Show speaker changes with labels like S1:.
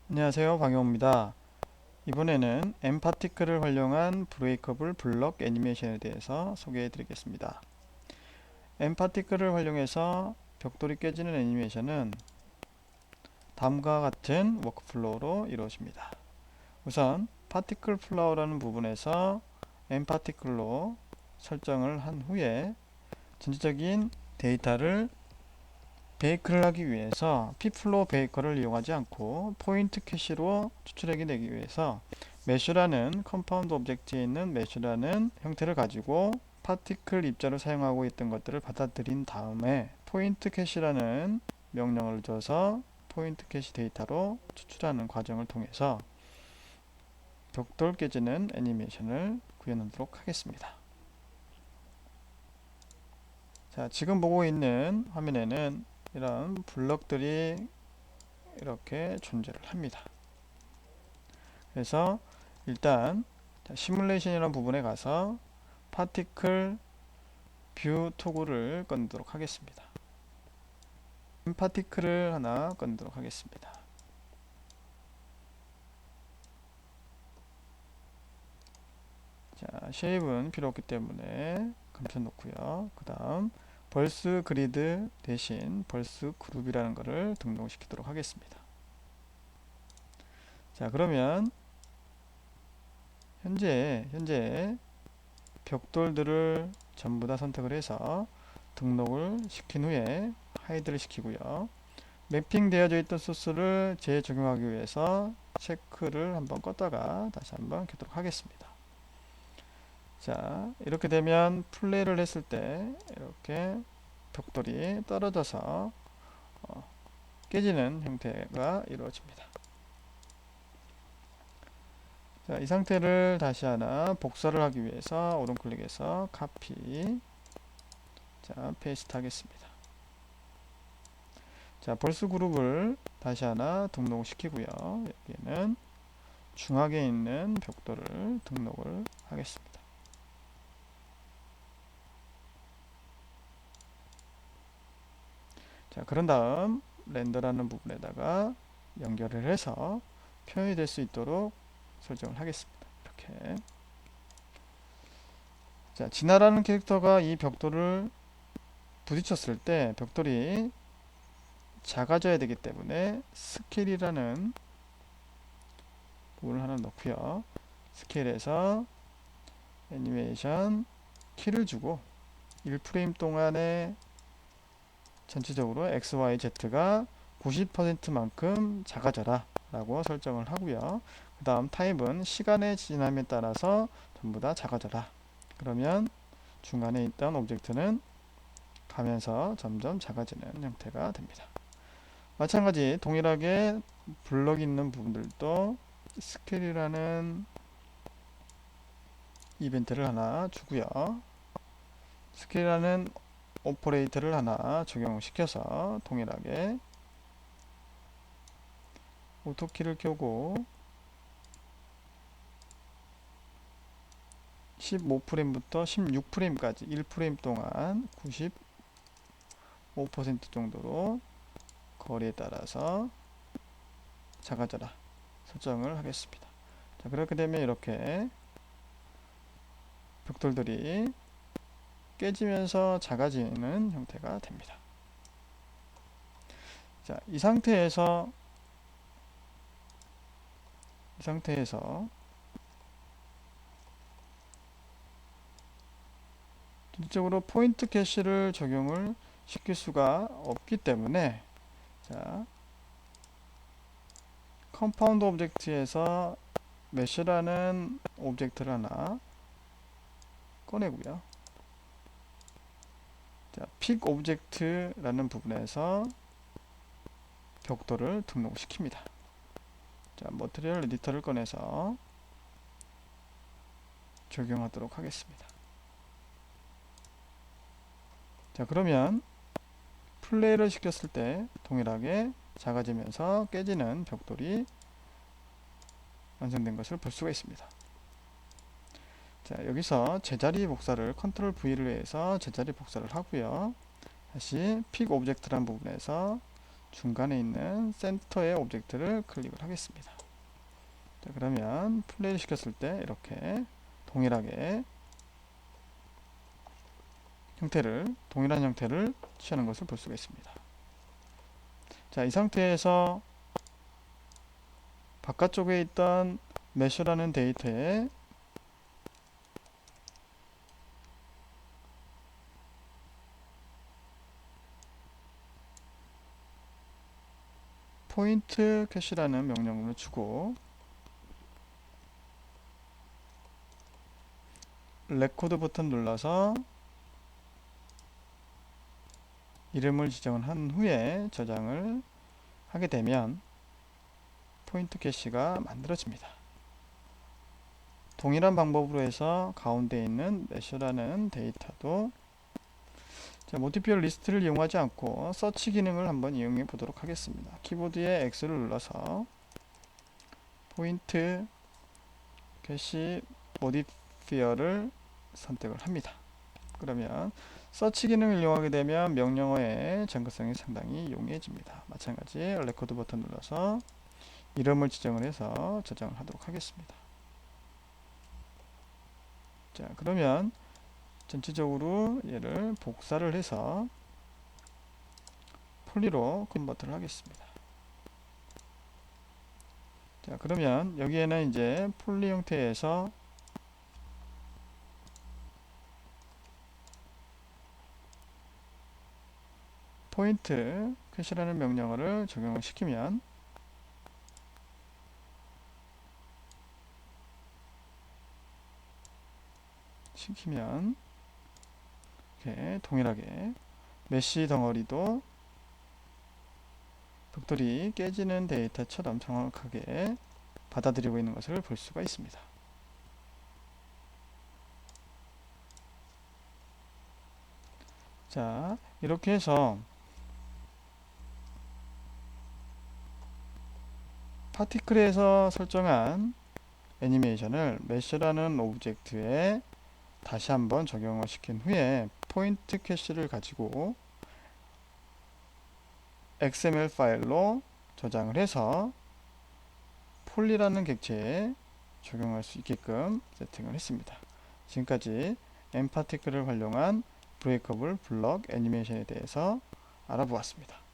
S1: 안녕하세요, 박용호입니다. 이번에는 엠파티클을 활용한 브레이커블 블럭 애니메이션에 대해서 소개해 드리겠습니다. 엠파티클을 활용해서 벽돌이 깨지는 애니메이션은 다음과 같은 워크플로우로 이루어집니다. 우선 파티클 플라워라는 부분에서 엠파티클로 설정을 한 후에 전체적인 데이터를 베이크를 하기 위해서 피플로 베이커를 이용하지 않고 포인트 캐시로 추출하게 되기 위해서 메쉬라는 컴파운드 오브젝트에 있는 메쉬라는 형태를 가지고 파티클 입자로 사용하고 있던 것들을 받아들인 다음에 포인트 캐시라는 명령을 줘서 포인트 캐시 데이터로 추출하는 과정을 통해서 벽돌 깨지는 애니메이션을 구현하도록 하겠습니다. 자, 지금 보고 있는 화면에는 이런 블럭들이 이렇게 존재를 합니다. 그래서 일단 시뮬레이션이라는 부분에 가서 파티클 뷰 토글을 꺼내도록 하겠습니다. 파티클을 하나 꺼내도록 하겠습니다. 자, 쉐입은 필요 없기 때문에 감춰 놓고요. 그 다음 벌스 그리드 대신 벌스 그룹이라는 것을 등록시키도록 하겠습니다. 자, 그러면 현재 벽돌들을 전부 다 선택을 해서 등록을 시킨 후에 하이드를 시키고요. 매핑 되어져 있던 소스를 재적용하기 위해서 체크를 한번 껐다가 다시 한번 켜도록 하겠습니다. 자, 이렇게 되면 플레이를 했을 때 이렇게 벽돌이 떨어져서 깨지는 형태가 이루어집니다. 자, 이 상태를 다시 하나 복사를 하기 위해서 오른클릭해서 카피, 자, 페이스트 하겠습니다. 자, 벌스 그룹을 다시 하나 등록시키고요. 여기에는 중앙에 있는 벽돌을 등록을 하겠습니다. 자, 그런 다음 렌더라는 부분에다가 연결을 해서 표현이 될 수 있도록 설정을 하겠습니다. 이렇게. 자, 진화라는 캐릭터가 이 벽돌을 부딪혔을 때 벽돌이 작아져야 되기 때문에 스케일이라는 부분을 하나 넣고요. 스케일에서 애니메이션 키를 주고 1프레임 동안에 전체적으로 XYZ가 90%만큼 작아져라 라고 설정을 하고요. 그 다음 타입은 시간의 지남에 따라서 전부 다 작아져라. 그러면 중간에 있던 오브젝트는 가면서 점점 작아지는 형태가 됩니다. 마찬가지 동일하게 블럭이 있는 부분들도 스케일이라는 이벤트를 하나 주고요. 스케일이라는 오퍼레이터를 하나 적용시켜서 동일하게 오토키를 켜고 15프레임부터 16프레임까지 1프레임 동안 95% 정도로 거리에 따라서 작아져라 설정을 하겠습니다. 자, 그렇게 되면 이렇게 벽돌들이 깨지면서 작아지는 형태가 됩니다. 자, 이 상태에서 전체적으로 포인트 캐시를 적용을 시킬 수가 없기 때문에 자, 컴파운드 오브젝트에서 메쉬라는 오브젝트를 하나 꺼내고요. 자, 픽 오브젝트라는 부분에서 벽돌을 등록시킵니다. 자, 머티리얼 에디터를 꺼내서 적용하도록 하겠습니다. 자, 그러면 플레이를 시켰을 때 동일하게 작아지면서 깨지는 벽돌이 완성된 것을 볼 수가 있습니다. 자, 여기서 제자리 복사를 컨트롤 V를 해서 제자리 복사를 하고요. 다시 픽 오브젝트라는 부분에서 중간에 있는 센터의 오브젝트를 클릭을 하겠습니다. 자, 그러면 플레이를 시켰을 때 이렇게 동일한 형태를 취하는 것을 볼 수가 있습니다. 자, 이 상태에서 바깥쪽에 있던 메쉬라는 데이터에 포인트 캐시라는 명령을 주고 레코드 버튼 눌러서 이름을 지정을 한 후에 저장을 하게 되면 포인트 캐시가 만들어집니다. 동일한 방법으로 해서 가운데 있는 메쉬라는 데이터도 모티피얼 리스트를 이용하지 않고 서치 기능을 한번 이용해 보도록 하겠습니다. 키보드에 X를 눌러서 포인트 캐시 모디피어를 선택을 합니다. 그러면 서치 기능을 이용하게 되면 명령어의 정교성이 상당히 용이해집니다. 마찬가지 레코드 버튼 눌러서 이름을 지정을 해서 저장을 하도록 하겠습니다. 자, 그러면 전체적으로 얘를 복사를 해서 폴리로 컨버트를 하겠습니다. 자, 그러면 여기에는 이제 폴리 형태에서 포인트 캐시라는 명령어를 적용을 시키면 이렇게 동일하게 메쉬 덩어리도 벽돌이 깨지는 데이터처럼 정확하게 받아들이고 있는 것을 볼 수가 있습니다. 자, 이렇게 해서 파티클에서 설정한 애니메이션을 메쉬라는 오브젝트에 다시 한번 적용을 시킨 후에 포인트 캐시를 가지고 XML 파일로 저장을 해서 폴리라는 객체에 적용할 수 있게끔 세팅을 했습니다. 지금까지 엠파티클을 활용한 브레이커블 블럭 애니메이션에 대해서 알아보았습니다.